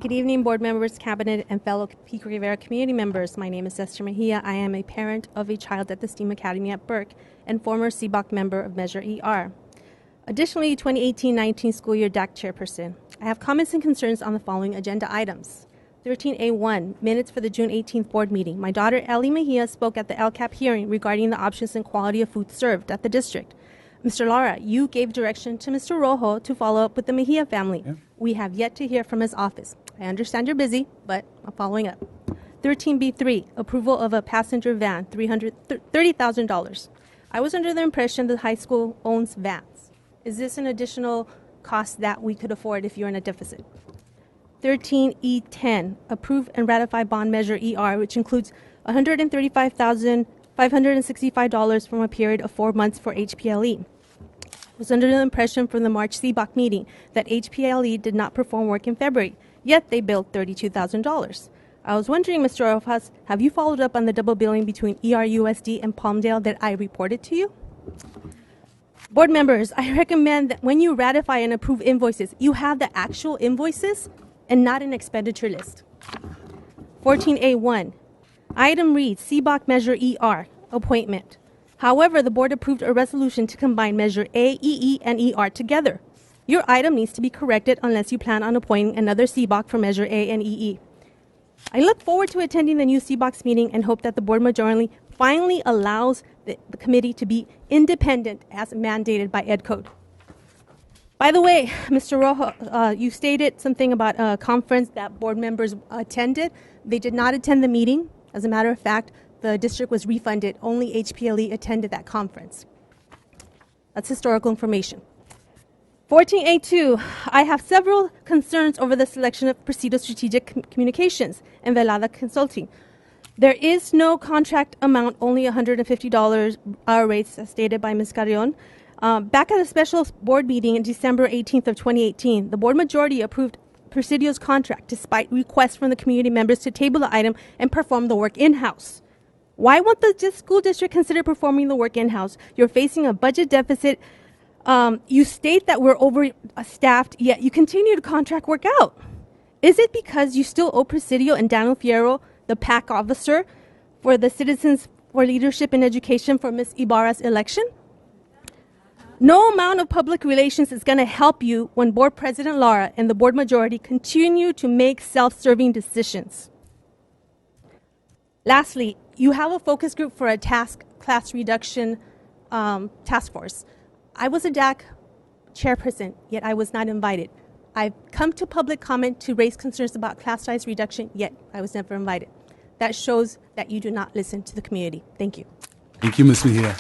Good evening, board members, cabinet, and fellow Pico Rivera community members. My name is Esther Mejia. I am a parent of a child at the STEAM Academy at Burke and former CBOC member of Measure ER. Additionally, 2018-19 school year DAC chairperson. I have comments and concerns on the following agenda items. 13A1, minutes for the June 18th board meeting. My daughter, Ellie Mejia, spoke at the LCAP hearing regarding the options and quality of food served at the district. Mr. Lara, you gave direction to Mr. Rojo to follow up with the Mejia family. Yeah. We have yet to hear from his office. I understand you're busy, but I'm following up. 13B3, approval of a passenger van, $30,000. I was under the impression the high school owns vans. Is this an additional cost that we could afford if you're in a deficit? 13E10, approve and ratify bond measure ER, which includes $135,565 from a period of 4 months for HPLE. I was under the impression from the March CBOC meeting that HPLE did not perform work in February, yet they billed $32,000. I was wondering, Mr. Rojas, have you followed up on the double billing between ERUSD and Palmdale that I reported to you? Board members, I recommend that when you ratify and approve invoices, you have the actual invoices and not an expenditure list. 14A1, item reads CBOC Measure ER, appointment. However, the board approved a resolution to combine Measure A, EE, and ER together. Your item needs to be corrected unless you plan on appointing another CBOC for Measure A and EE. I look forward to attending the new CBOC's meeting and hope that the board majority finally allows the committee to be independent as mandated by Ed Code. By the way, Mr. Rojo, you stated something about a conference that board members attended. They did not attend the meeting. As a matter of fact, the district was refunded. Only HPLE attended that conference. That's historical information. 14A2, I have several concerns over the selection of Presidio Strategic Communications and Velada Consulting. There is no contract amount, only $150 hour rates, as stated by Ms. Carrion. Back at a special board meeting in December 18th of 2018, the board majority approved Presidio's contract despite requests from the community members to table the item and perform the work in-house. Why won't the school district consider performing the work in-house? You're facing a budget deficit. You state that we're overstaffed, yet you continue to contract work out. Is it because you still owe Presidio and Daniel Fierro, the PAC officer, for the Citizens for Leadership in Education for Ms. Ibarra's election? No amount of public relations is going to help you when Board President Lara and the board majority continue to make self-serving decisions. Lastly, you have a focus group for a class reduction task force. I was a DAC chairperson, yet I was not invited. I've come to public comment to raise concerns about class size reduction, yet I was never invited. That shows that you do not listen to the community. Thank you. Thank you, Ms. Mejia.